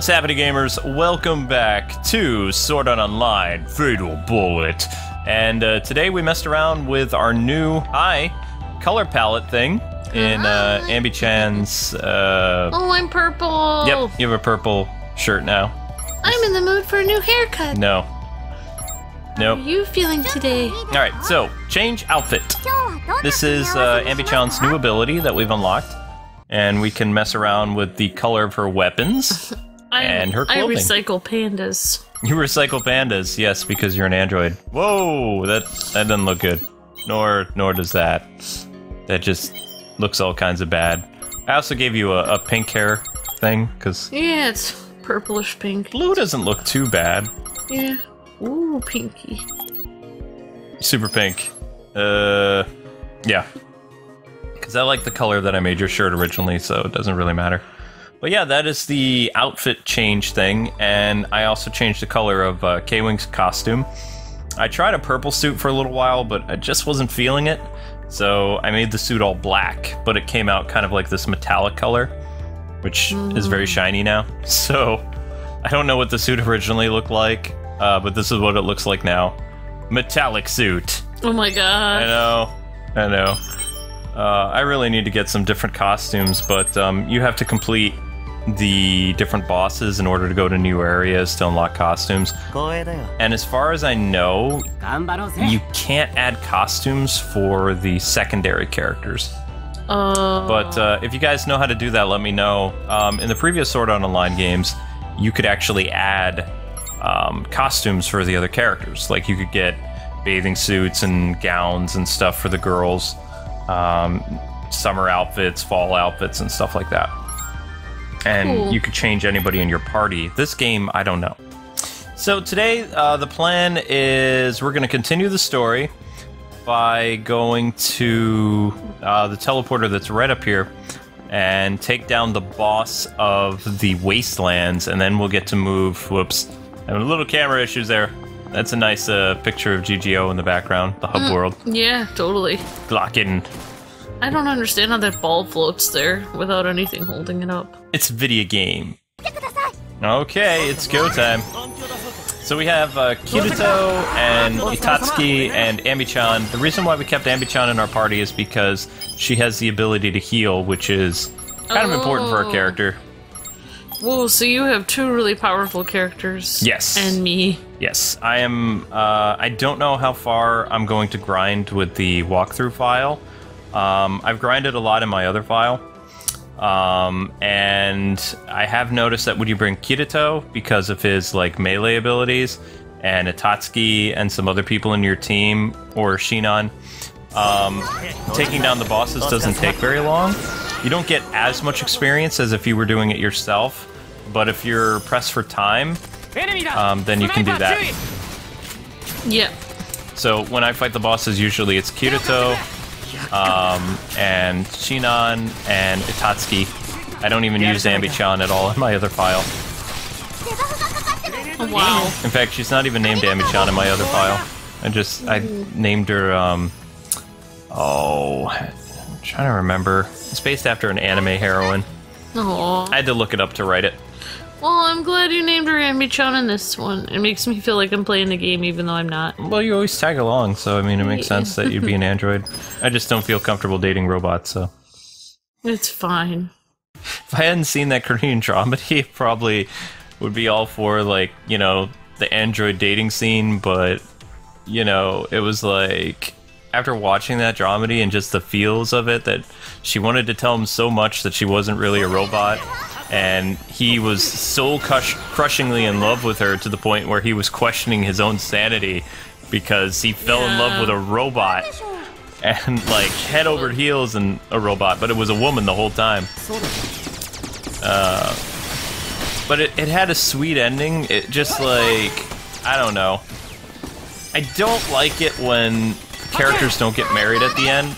What's happening, gamers? Welcome back to Sword Art Online Fatal Bullet. And today we messed around with our new color palette thing in Ambi-chan's... Oh, I'm purple! Yep, you have a purple shirt now. I'm in the mood for a new haircut. No. Nope. How are you feeling today? Alright, so, change outfit. This is Ambi-chan's new ability that we've unlocked. And we can mess around with the color of her weapons. And her clothing. I recycle pandas. You recycle pandas, yes, because you're an android. Whoa, that doesn't look good. Nor does that. That just looks all kinds of bad. I also gave you a pink hair thing, because... Yeah, it's purplish pink. Blue doesn't look too bad. Yeah. Ooh, pinky. Super pink. Yeah. Because I like the color that I made your shirt originally, so it doesn't really matter. But yeah, that is the outfit change thing, and I also changed the color of K-Wing's costume. I tried a purple suit for a little while, but I just wasn't feeling it, so I made the suit all black, but it came out kind of like this metallic color, which is very shiny now. So, I don't know what the suit originally looked like, but this is what it looks like now. Metallic suit. Oh my god. I know. I really need to get some different costumes, but you have to complete the different bosses in order to go to new areas to unlock costumes. And as far as I know, you can't add costumes for the secondary characters. But if you guys know how to do that, let me know. In the previous Sword Art Online games, you could actually add costumes for the other characters. Like you could get bathing suits and gowns and stuff for the girls. Summer outfits, fall outfits, and stuff like that. And you could change anybody in your party. This game, I don't know. So today, the plan is we're going to continue the story by going to the teleporter that's right up here and take down the boss of the Wastelands, and then we'll get to move. Whoops. Having a little camera issues there. That's a nice picture of GGO in the background, the hub world. Yeah, totally. Glocken. I don't understand how that ball floats there without anything holding it up. It's a video game. Okay, it's go time. So we have Kirito and Itatsuki and Ambi-chan. The reason why we kept Ambi-chan in our party is because she has the ability to heal, which is kind of important for our character. Whoa, so you have two really powerful characters. Yes. And me. Yes, I am, I don't know how far I'm going to grind with the walkthrough file. I've grinded a lot in my other file. And I have noticed that when you bring Kirito, because of his, like, melee abilities, and Itatsuki and some other people in your team, or Shinon, taking down the bosses doesn't take very long. You don't get as much experience as if you were doing it yourself, but if you're pressed for time, then you can do that. Yeah. So when I fight the bosses, usually it's Kirito, and Shinon, and Itatsuki. I don't even use Ambi-chan at all in my other file. Oh, wow. In fact, she's not even named Ambi-chan in my other file. I named her, I'm trying to remember. It's based after an anime heroine. Aww. I had to look it up to write it. Well, I'm glad you named her Ambi-chan in this one. It makes me feel like I'm playing the game even though I'm not. Well, you always tag along, so I mean, it makes sense that you'd be an android. I just don't feel comfortable dating robots, so. It's fine. If I hadn't seen that Korean dramedy, it probably would be all for, like, you know, the android dating scene, but, you know, it was like, after watching that dramedy and just the feels of it, that she wanted to tell him so much that she wasn't really a robot, and he was so crushingly in love with her to the point where he was questioning his own sanity because he fell in love with a robot, and, like, head over heels in a robot, but it was a woman the whole time. But it had a sweet ending. It just, like, I don't know. I don't like it when characters don't get married at the end,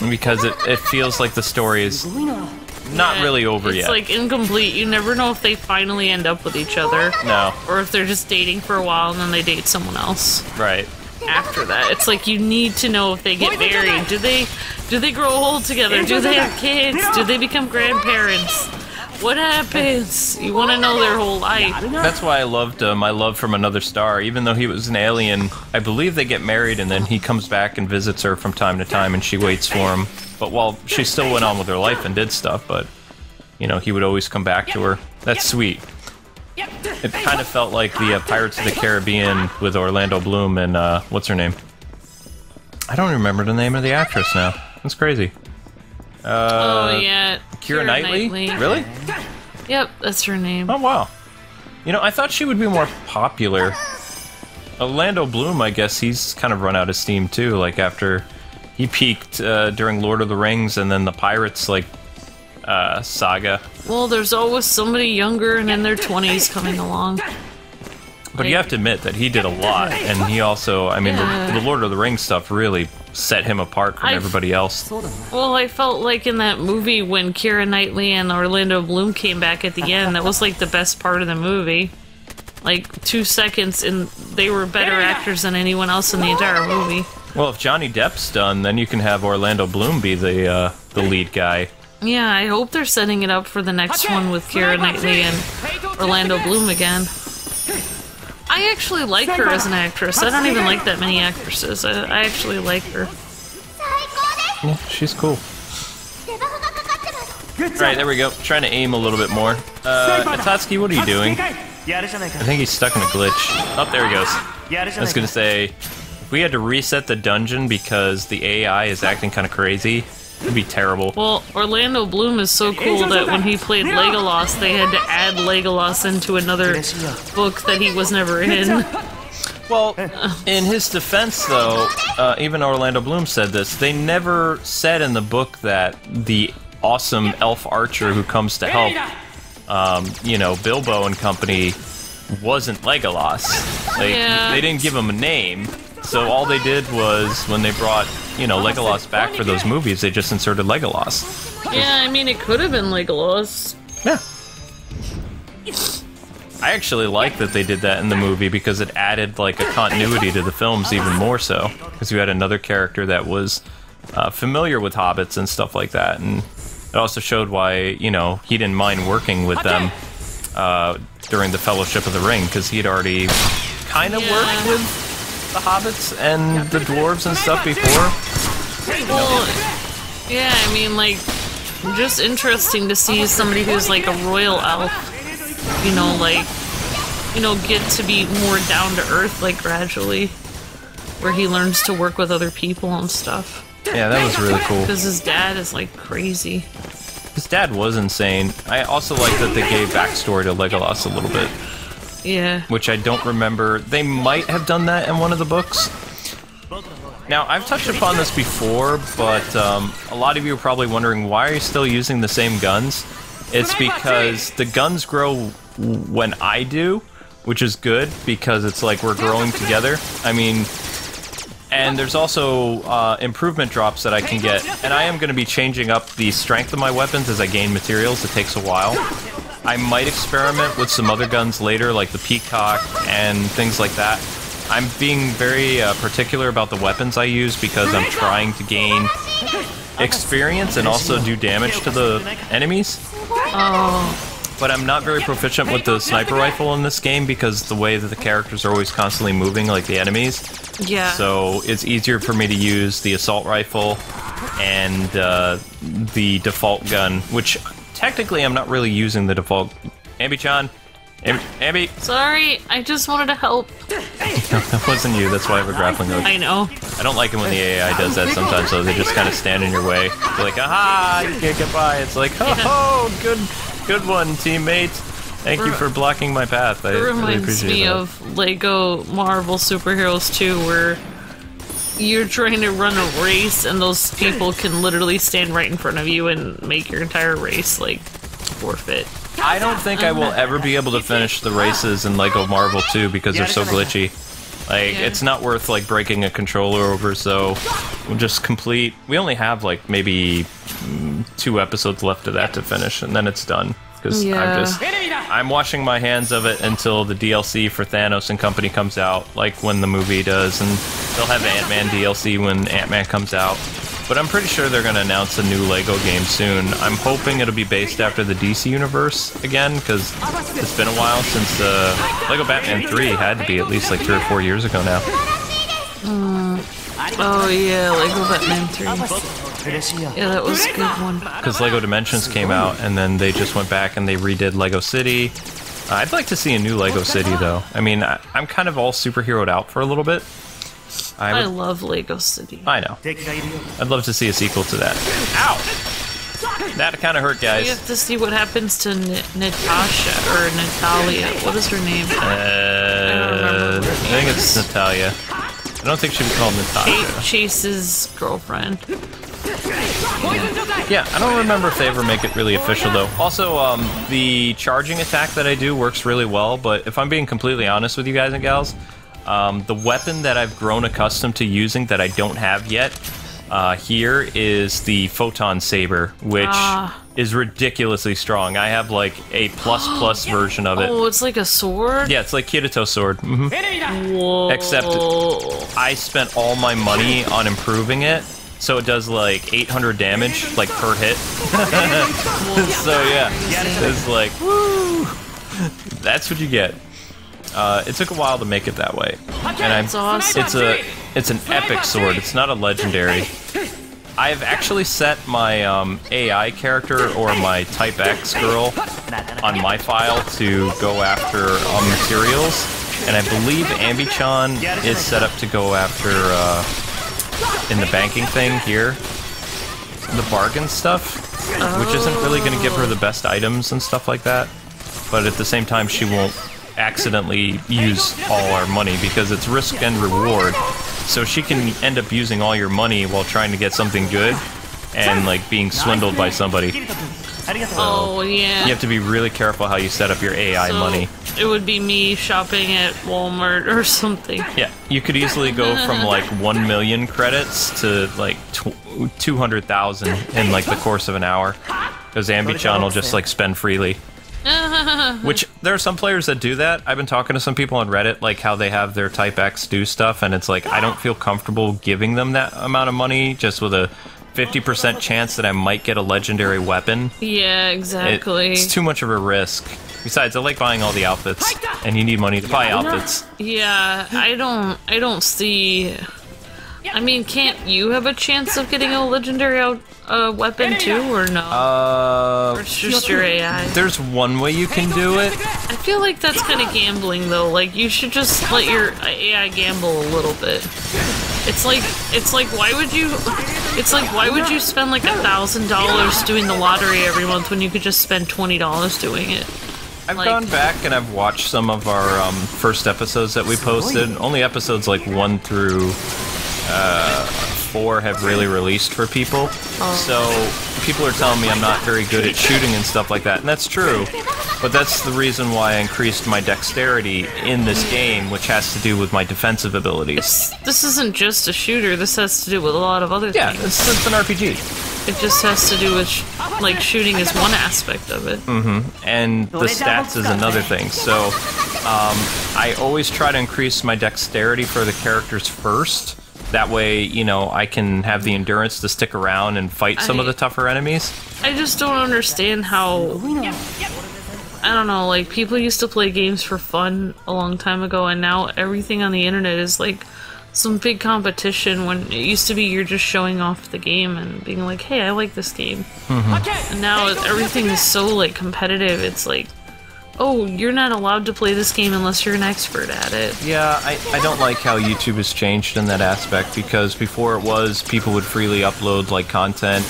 because it feels like the story is not really over yet. It's like incomplete. You never know if they finally end up with each other. No. Or if they're just dating for a while and then they date someone else. Right. After that, it's like you need to know if they get married. Do they grow old together? Do they have kids? Do they become grandparents? What happens? You want to know their whole life. That's why I loved My Love from Another Star. Even though he was an alien, I believe they get married and then he comes back and visits her from time to time and she waits for him. But while she still went on with her life and did stuff, but, you know, he would always come back to her. That's sweet. It kind of felt like the Pirates of the Caribbean with Orlando Bloom and, what's her name? I don't remember the name of the actress now. That's crazy. Oh, yeah. Keira Knightley? Really? Yep, that's her name. Oh, wow. You know, I thought she would be more popular. Orlando Bloom, I guess he's kind of run out of steam, too. Like, after he peaked during Lord of the Rings and then the Pirates, like, saga. Well, there's always somebody younger and in their 20s coming along. But you have to admit that he did a lot, and he also, I mean, Yeah. the Lord of the Rings stuff really set him apart from everybody else. Well, I felt like in that movie when Keira Knightley and Orlando Bloom came back at the end, that was like the best part of the movie. Like 2 seconds, and they were better actors than anyone else in the entire movie. Well, if Johnny Depp's done, then you can have Orlando Bloom be the lead guy. Yeah, I hope they're setting it up for the next one with Keira Knightley and Orlando Bloom again. I actually like her as an actress. I don't even like that many actresses. I actually like her. Yeah, she's cool. Alright, there we go. Trying to aim a little bit more. Tatsuki, what are you doing? I think he's stuck in a glitch. Oh, there he goes. I was gonna say, if we had to reset the dungeon because the AI is acting kind of crazy, it'd be terrible. Well, Orlando Bloom is so cool that when he played Legolas, they had to add Legolas into another book that he was never in. Well, in his defense, though, even Orlando Bloom said this, they never said in the book that the awesome elf archer who comes to help, you know, Bilbo and company wasn't Legolas. Like, they didn't give him a name, so all they did was, when they brought, you know, Legolas back for those movies, they just inserted Legolas. Yeah, I mean, it could have been Legolas. Yeah. I actually like that they did that in the movie because it added, like, a continuity to the films even more so. Because you had another character that was familiar with hobbits and stuff like that, and it also showed why, you know, he didn't mind working with them during the Fellowship of the Ring, because he'd already kind of worked with the hobbits and the dwarves and stuff before. Well, yeah, I mean, like, just interesting to see somebody who's like a royal elf, you know, like, you know, get to be more down to earth, like, gradually, where he learns to work with other people and stuff. Yeah, that was really cool. Because his dad is, like, crazy. His dad was insane. I also like that they gave backstory to Legolas a little bit. Yeah. Which I don't remember. They might have done that in one of the books. Now, I've touched upon this before, but a lot of you are probably wondering, why are you still using the same guns? It's because the guns grow when I do, which is good, because it's like we're growing together. I mean, and there's also improvement drops that I can get, and I am going to be changing up the strength of my weapons as I gain materials. It takes a while. I might experiment with some other guns later, like the Peacock and things like that. I'm being very particular about the weapons I use because I'm trying to gain experience and also do damage to the enemies. Oh. But I'm not very proficient with the sniper rifle in this game because the way that the characters are always constantly moving, like the enemies. Yeah. So it's easier for me to use the assault rifle and the default gun, which technically I'm not really using the default. Ambi-chan? Ambi? Sorry, I just wanted to help. That wasn't you, that's why I have a grappling hook. I know. I don't like it when the AI does that sometimes, so they just kind of stand in your way. They're like, aha, you can't get by. It's like, oh, good one, teammate. Thank you for blocking my path. I really reminds appreciate me that. of Lego Marvel Superheroes 2, where you're trying to run a race and those people can literally stand right in front of you and make your entire race, like, forfeit. I don't think I will ever be able to finish the races in Lego Marvel 2 because they're so glitchy. Like, it's not worth, like, breaking a controller over, so we'll just complete... We only have, like, maybe 2 episodes left of that to finish, and then it's done. Because I'm washing my hands of it until the DLC for Thanos and company comes out, like when the movie does, and they'll have Ant-Man DLC when Ant-Man comes out. but I'm pretty sure they're going to announce a new Lego game soon. I'm hoping it'll be based after the DC universe again, because it's been a while since Lego Batman 3 had to be at least like 3 or 4 years ago now. Oh yeah, Lego Batman 3. Yeah, that was a good one. Because Lego Dimensions came out, and then they just went back and they redid Lego City. I'd like to see a new Lego City, though. I mean, I'm kind of all superheroed out for a little bit. I love Lego City. I know. I'd love to see a sequel to that. Ow! That kind of hurt, guys. We have to see what happens to Natasha, or Natalia. What is her name? I don't remember. I think it's Natalia. I don't think she'd be called Natasha. Chase's girlfriend. Yeah, I don't remember if they ever make it really official, though. Also, the charging attack that I do works really well, but if I'm being completely honest with you guys and gals, the weapon that I've grown accustomed to using that I don't have yet here is the Photon Saber, which is ridiculously strong. I have like a plus version of it. Oh, it's like a sword? Yeah, it's like Kirito's sword. Whoa. Except I spent all my money on improving it, so it does like 800 damage, like per hit. So yeah, it's like, woo! That's what you get. It took a while to make it that way, and awesome. it's an epic sword. It's not a legendary. I've actually set my AI character or my Type X girl on my file to go after materials, and I believe Ambi-chan is set up to go after in the banking thing here, the bargain stuff, which isn't really going to give her the best items and stuff like that, but at the same time she won't accidentally use all our money because it's risk and reward, so she can end up using all your money while trying to get something good and like being swindled by somebody. Oh yeah. You have to be really careful how you set up your AI money. It would be me shopping at Walmart or something. Yeah, you could easily go from like 1 million credits to like 200,000 in like the course of an hour, because Ambi-chan will just like spend freely. Which, there are some players that do that. I've been talking to some people on Reddit, like how they have their Type X do stuff, and it's like, I don't feel comfortable giving them that amount of money just with a 50% chance that I might get a legendary weapon. Yeah, exactly. It's too much of a risk. Besides, I like buying all the outfits, and you need money to buy outfits. Yeah, I don't see... I mean, can't you have a chance of getting a legendary weapon too, or no? Or it's just your AI? There's one way you can do it. I feel like that's kind of gambling, though. Like, you should just let your AI gamble a little bit. It's like, why would you spend like $1,000 doing the lottery every month when you could just spend $20 doing it? I've gone back and I've watched some of our first episodes that we posted. Only episodes like 1 through 4 have really released for people. So people are telling me I'm not very good at shooting and stuff like that, and that's true. But that's the reason why I increased my dexterity in this game, which has to do with my defensive abilities. This isn't just a shooter. This has to do with a lot of other things. Yeah, it's an RPG. It just has to do with, like, shooting is one aspect of it. And the stats is another thing. So, I always try to increase my dexterity for the characters first. That way, you know, I can have the endurance to stick around and fight some of the tougher enemies. I just don't understand how... I don't know, like, people used to play games for fun a long time ago, and now everything on the internet is, like, some big competition, when it used to be you're just showing off the game and being like, hey, I like this game. And now everything is so, like, competitive. It's like, oh, you're not allowed to play this game unless you're an expert at it. Yeah, I don't like how YouTube has changed in that aspect, because before it was people would freely upload, like, content,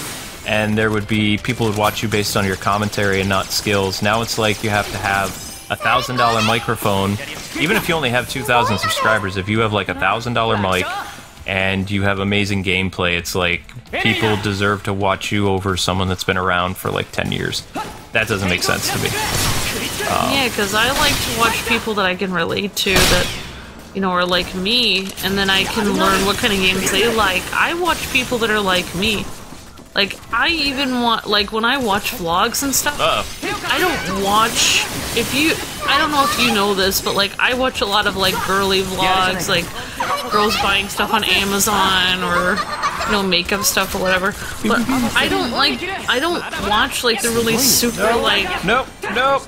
and there would be people would watch you based on your commentary and not skills. Now it's like you have to have a $1,000 microphone. Even if you only have 2,000 subscribers, if you have like $1,000 mic and you have amazing gameplay, it's like people deserve to watch you over someone that's been around for like 10 years. That doesn't make sense to me. Yeah, because I like to watch people that I can relate to, that, you know, are like me, and then I can learn what kind of games they like. I watch people that are like me. Like, I even want, like, when I watch vlogs and stuff, I don't watch, I don't know if you know this, but, like, I watch a lot of, like, girly vlogs, like, girls buying stuff on Amazon, or you know, makeup stuff or whatever. But I don't watch like the really super like. Nope.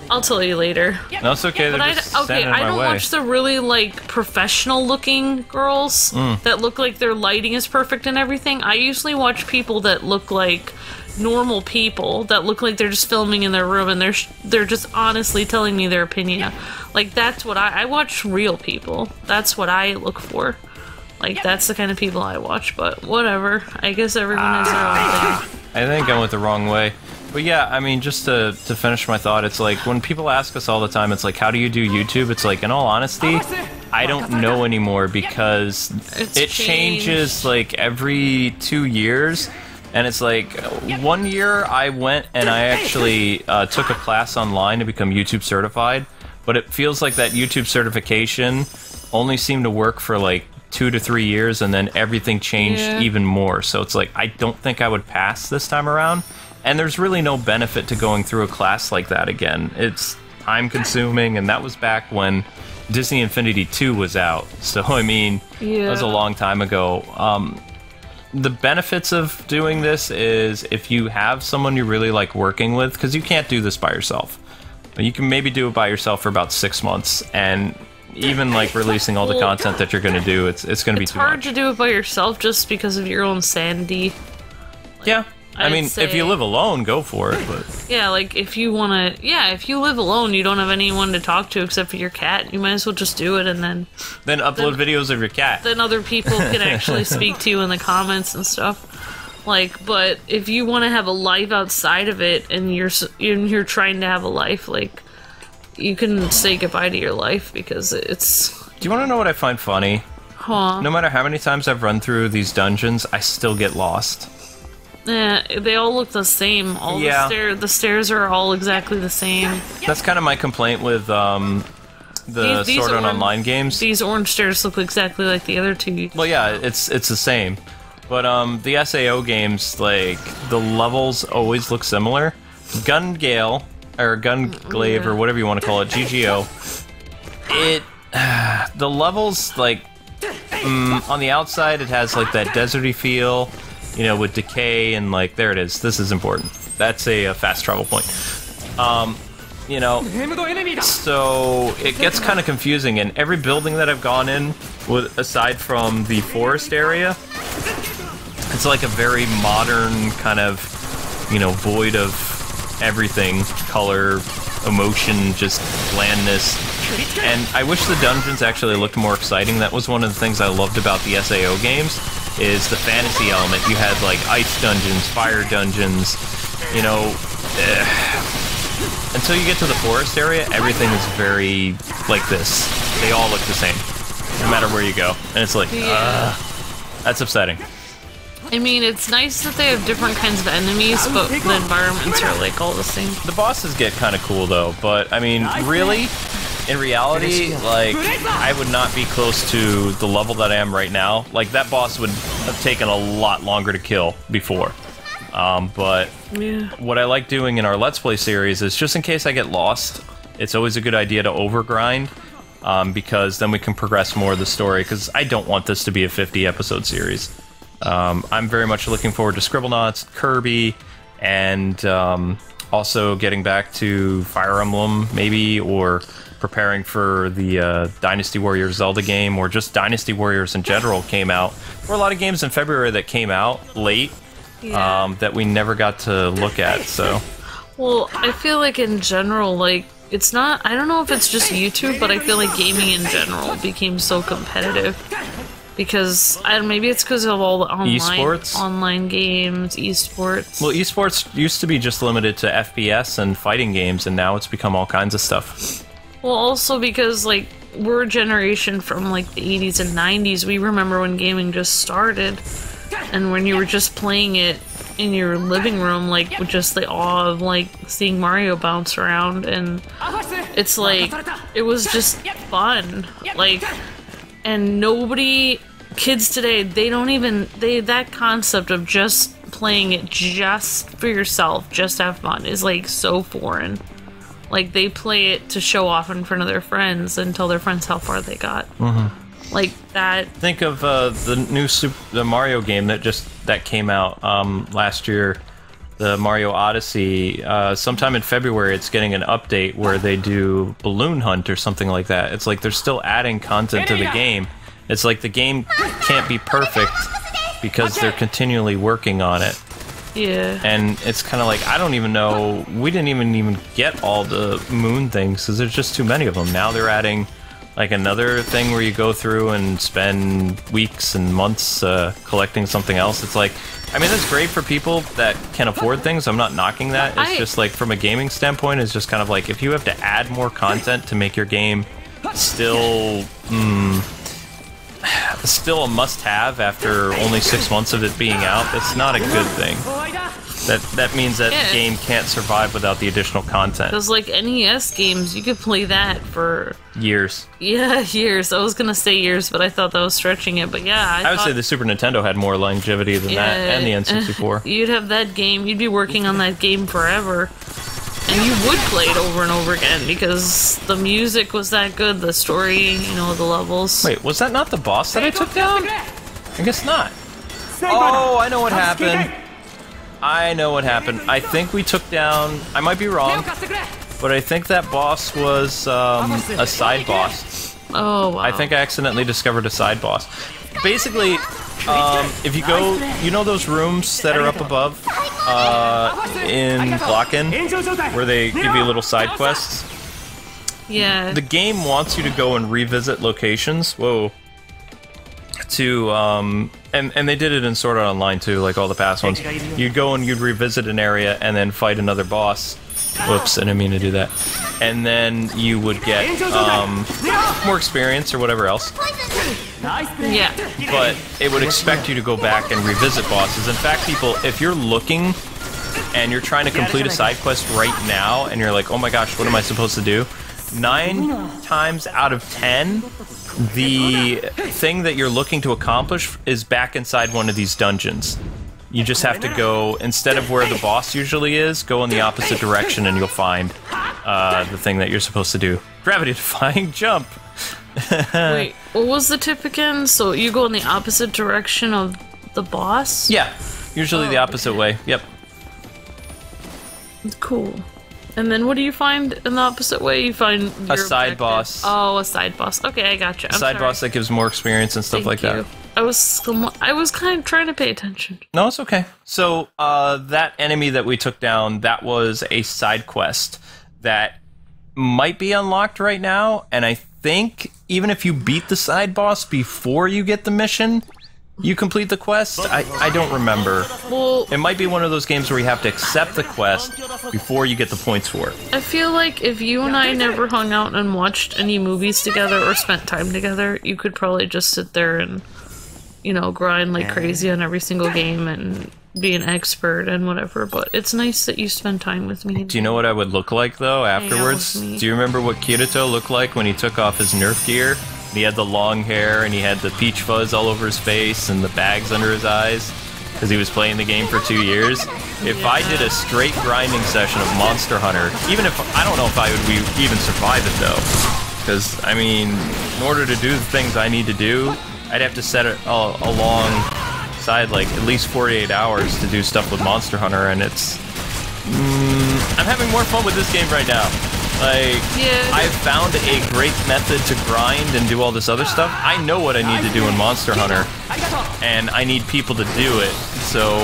I'll tell you later. No, it's okay. But I don't watch the really like professional looking girls that look like their lighting is perfect and everything. I usually watch people that look like normal people that look like they're just filming in their room and they're just honestly telling me their opinion. Like that's what I watch real people. That's what I look for. Like that's the kind of people I watch. But whatever. I guess everyone has their own thing. I think I went the wrong way. But yeah, I mean, just to finish my thought, it's like when people ask us all the time, it's like, how do you do YouTube? It's like, in all honesty, I don't know anymore because it changes like every 2 years. And it's like, 1 year I went and I actually took a class online to become YouTube certified. But it feels like that YouTube certification only seemed to work for like 2 to 3 years, and then everything changed even more. So it's like, I don't think I would pass this time around. And there's really no benefit to going through a class like that again. It's time consuming, and that was back when Disney Infinity 2 was out. So, I mean, that was a long time ago. The benefits of doing this is if you have someone you really like working with, because you can't do this by yourself. You can maybe do it by yourself for about 6 months, and even like releasing all the content that you're going to do, it's going to be too much. It's hard to do it by yourself just because of your own sanity. Yeah. I mean, if you live alone, go for it. But yeah, like if you want to, if you live alone, you don't have anyone to talk to except for your cat. You might as well just do it, and then upload videos of your cat. Then other people can actually speak to you in the comments and stuff. Like, but if you want to have a life outside of it, and you're trying to have a life, like you can say goodbye to your life because it's. Do you want to know what I find funny? Huh? No matter how many times I've run through these dungeons, I still get lost. Yeah, they all look the same. The stairs are all exactly the same. That's kind of my complaint with the Sword Art Online games. These orange stairs look exactly like the other two. Well, yeah, it's the same. But the SAO games, like, the levels always look similar. Gun-Gale, or Gun-Glaive, or whatever you want to call it, GGO, the levels, like, on the outside it has, like, that deserty feel, you know, with decay, and like, there it is. This is important. That's a fast travel point. You know, so it gets kind of confusing, and every building that I've gone in, aside from the forest area, it's like a very modern kind of, you know, void of everything, color, emotion, just blandness. And I wish the dungeons actually looked more exciting. That was one of the things I loved about the SAO games, is the fantasy element. You had like ice dungeons, fire dungeons, you know. Until you get to the forest area, everything is very like this. They all look the same, no matter where you go. And it's like, that's upsetting. I mean, it's nice that they have different kinds of enemies, but the environments are like all the same. The bosses get kind of cool though, but I mean, really, in reality, like, I would not be close to the level that I am right now. Like, that boss would have taken a lot longer to kill before. But what I like doing in our Let's Play series is, just in case I get lost, it's always a good idea to overgrind, because then we can progress more of the story, because I don't want this to be a 50-episode series. I'm very much looking forward to Scribblenauts, Kirby, and also getting back to Fire Emblem, maybe, or preparing for the Dynasty Warriors Zelda game, or just Dynasty Warriors in general came out. There were a lot of games in February that came out late, that we never got to look at, so. Well, I feel like in general, like, it's not, I don't know if it's just YouTube, but I feel like gaming in general became so competitive. Because, maybe it's because of all the online games, esports. Well, esports used to be just limited to FPS and fighting games, and now it's become all kinds of stuff. Well, also because, like, we're a generation from, like, the 80s and 90s. We remember when gaming just started, and when you were just playing it in your living room, like, with just the awe of, like, seeing Mario bounce around, and it's like, it was just fun. Like, and kids today, that concept of just playing it just for yourself, just have fun, is like so foreign. Like, they play it to show off in front of their friends and tell their friends how far they got. like that. Think of the new the Mario game that came out last year, the Mario Odyssey. Sometime in February, it's getting an update where they do Balloon Hunt or something like that. It's like they're still adding content to the game. It's like the game can't be perfect because they're continually working on it. Yeah. And it's kind of like, I don't even know, we didn't even get all the moon things because there's just too many of them. Now they're adding like another thing where you go through and spend weeks and months collecting something else. It's like, I mean, that's great for people that can afford things. I'm not knocking that. It's just like, from a gaming standpoint, it's just kind of like, if you have to add more content to make your game still still a must-have after only 6 months of it being out, that's not a good thing. That means that the game can't survive without the additional content. Because like NES games, you could play that for years. Yeah, years. I was gonna say years, but I thought that was stretching it. But yeah, I would say the Super Nintendo had more longevity than that, and the N64. You'd have that game, you'd be working on that game forever. And you would play it over and over again because the music was that good, the story, you know, the levels. Wait, was that not the boss that I took down? I guess not. Oh, I know what happened. I know what happened. I think we took down... I might be wrong, but I think that boss was a side boss. Oh, wow. I think I accidentally discovered a side boss. Basically, if you go... You know those rooms that are up above in Glocken, where they give you little side quests? Yeah. The game wants you to go and revisit locations. Whoa. To, and they did it in Sword Art Online too, like all the past ones. You'd go and you'd revisit an area and then fight another boss. Whoops, I didn't mean to do that. And then you would get, more experience or whatever else. Yeah. But it would expect you to go back and revisit bosses. In fact, people, if you're looking and you're trying to complete a side quest right now and you're like, oh my gosh, what am I supposed to do? 9 times out of 10, the thing that you're looking to accomplish is back inside one of these dungeons. You just have to go, instead of where the boss usually is, go in the opposite direction and you'll find the thing that you're supposed to do. Gravity-defying jump! Wait, what was the tip again? So you go in the opposite direction of the boss? Yeah, usually the opposite way, yep. Cool. And then what do you find in the opposite way? You find a side boss. Oh, a side boss. Okay, I gotcha. A side boss that gives more experience and stuff like that. I was kind of trying to pay attention. No, it's okay. So, that enemy that we took down, that was a side quest that might be unlocked right now, and I think even if you beat the side boss before you get the mission, you complete the quest? I don't remember. Well, it might be one of those games where you have to accept the quest before you get the points for it. I feel like if you and I never hung out and watched any movies together or spent time together, you could probably just sit there and, you know, grind like crazy on every single game and be an expert and whatever, but it's nice that you spend time with me. Do you know what I would look like, though, afterwards? Do you remember what Kirito looked like when he took off his Nerf gear? He had the long hair, and he had the peach fuzz all over his face, and the bags under his eyes, because he was playing the game for 2 years. If I did a straight grinding session of Monster Hunter, even if, I don't know if I would even survive it, though. Because, I mean, in order to do the things I need to do, I'd have to set it alongside, like, at least 48 hours to do stuff with Monster Hunter, and it's... I'm having more fun with this game right now. Like, I've found a great method to grind and do all this other stuff. I know what I need to do in Monster Hunter, and I need people to do it, so...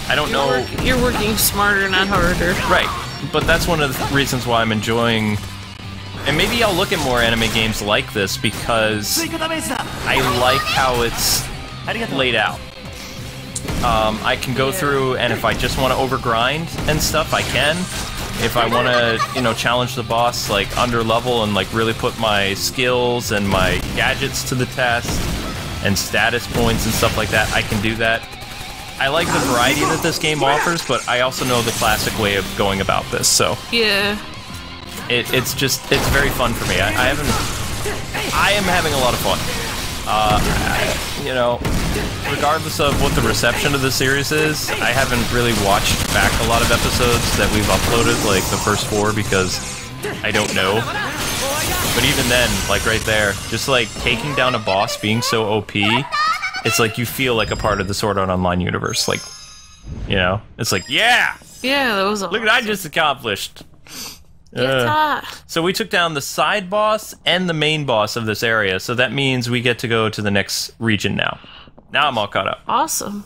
I don't know... You're working smarter, not harder. Right, but that's one of the reasons why I'm enjoying... And maybe I'll look at more anime games like this, because I like how it's laid out. I can go through, and if I just want to overgrind and stuff, I can. If I want to, you know, challenge the boss, like, under level and, like, really put my skills and my gadgets to the test and status points and stuff like that, I can do that. I like the variety that this game offers, but I also know the classic way of going about this, so... Yeah. It's very fun for me. I am having a lot of fun. You know, regardless of what the reception of the series is, I haven't really watched back a lot of episodes that we've uploaded, like the first 4, because I don't know. But even then, like right there, just like taking down a boss being so OP, it's like you feel like a part of the Sword Art Online universe. Like, you know, it's like, yeah! Yeah, that was awesome. Look what I just accomplished. Yatta. So we took down the side boss and the main boss of this area, so that means we get to go to the next region now. Now I'm all caught up. Awesome.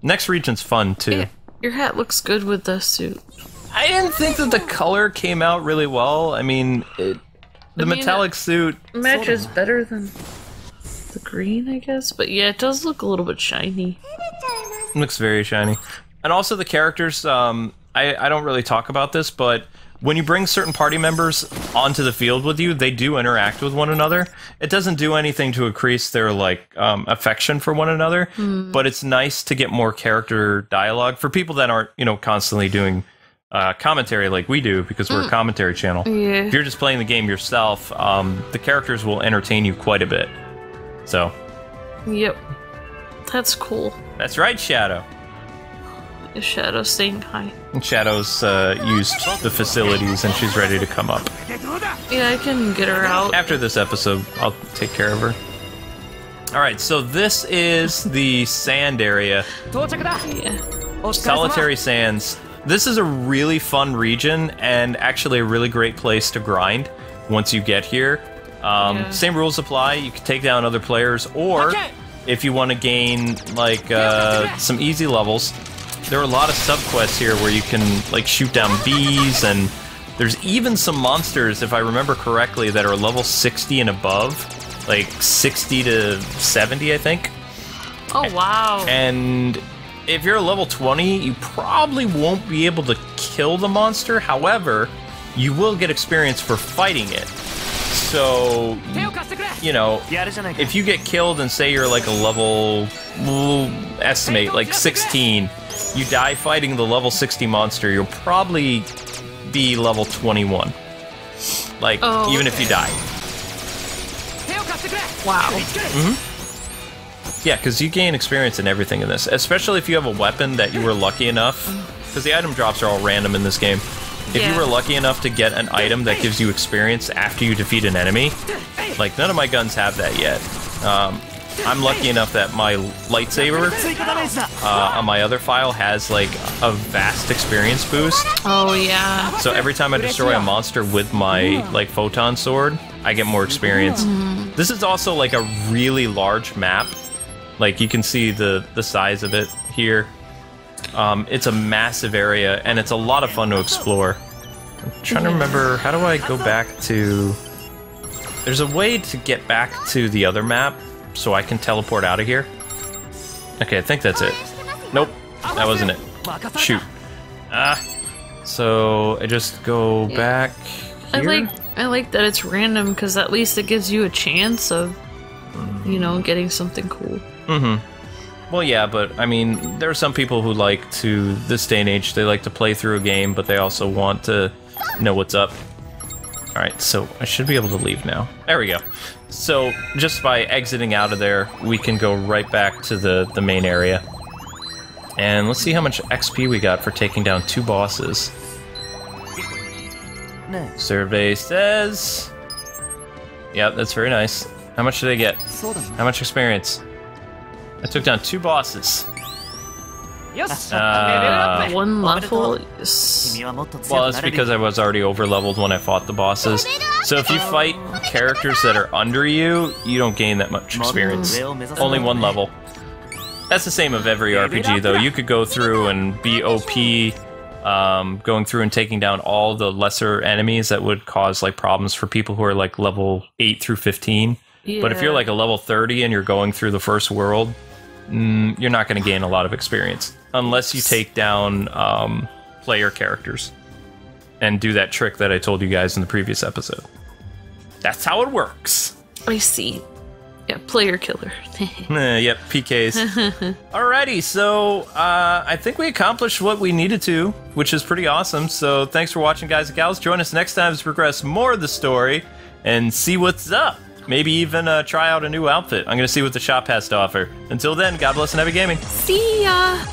Next region's fun, too. Yeah, your hat looks good with the suit. I didn't think that the color came out really well. I mean, the metallic suit... matches better than the green, I guess. But yeah, it does look a little bit shiny. Looks very shiny. And also the characters, I don't really talk about this, but when you bring certain party members onto the field with you, they do interact with one another. It doesn't do anything to increase their, like, affection for one another, but it's nice to get more character dialogue for people that aren't, you know, constantly doing commentary like we do, because we're a commentary channel. Yeah. If you're just playing the game yourself, the characters will entertain you quite a bit. So. Yep. That's cool. That's right, Shadow. Shadow saying hi. And Shadow's used the facilities and she's ready to come up. Yeah, I can get her out. After this episode, I'll take care of her. Alright, so this is the sand area. Yeah. Solitary Sands. This is a really fun region and actually a really great place to grind once you get here. Same rules apply. You can take down other players, or if you want to gain like some easy levels, there are a lot of subquests here where you can like shoot down bees, and there's even some monsters, if I remember correctly, that are level 60 and above, like 60 to 70, I think. Oh wow. And if you're a level 20, you probably won't be able to kill the monster. However, you will get experience for fighting it. So, you know, if you get killed and say you're like a level, we'll estimate, like 16, you die fighting the level 60 monster, you'll probably be level 21. Like, even if you die. Wow. Yeah, because you gain experience in everything in this, especially if you have a weapon that you were lucky enough, because the item drops are all random in this game. If you were lucky enough to get an item that gives you experience after you defeat an enemy, like none of my guns have that yet. I'm lucky enough that my lightsaber on my other file has like a vast experience boost. Oh yeah. So every time I destroy a monster with my like photon sword, I get more experience. This is also like a really large map. Like you can see the size of it here. It's a massive area, and it's a lot of fun to explore. I'm trying to remember, how do I go back to... There's a way to get back to the other map, so I can teleport out of here. Okay, I think that's it. Nope, that wasn't it. Shoot. So I just go back here? I like that it's random, because at least it gives you a chance of, you know, getting something cool. Well, yeah, but, I mean, there are some people who like to, this day and age, they like to play through a game, but they also want to know what's up. Alright, so I should be able to leave now. There we go. So, just by exiting out of there, we can go right back to the main area. And let's see how much XP we got for taking down 2 bosses. Survey says... Yep, that's very nice. How much did I get? How much experience? I took down 2 bosses. One level. Well, that's because I was already over-leveled when I fought the bosses. So if you fight characters that are under you, you don't gain that much experience. Only 1 level. That's the same of every RPG, though. You could go through and be OP, going through and taking down all the lesser enemies that would cause like problems for people who are like level 8 through 15. Yeah. But if you're like a level 30 and you're going through the first world, you're not going to gain a lot of experience unless you take down player characters and do that trick that I told you guys in the previous episode. That's how it works. I see. Yeah, player killer. Yep, PKs. Alrighty, so I think we accomplished what we needed to, which is pretty awesome. So thanks for watching, guys and gals. Join us next time to progress more of the story and see what's up. Maybe even try out a new outfit. I'm going to see what the shop has to offer. Until then, God bless and happy gaming. See ya!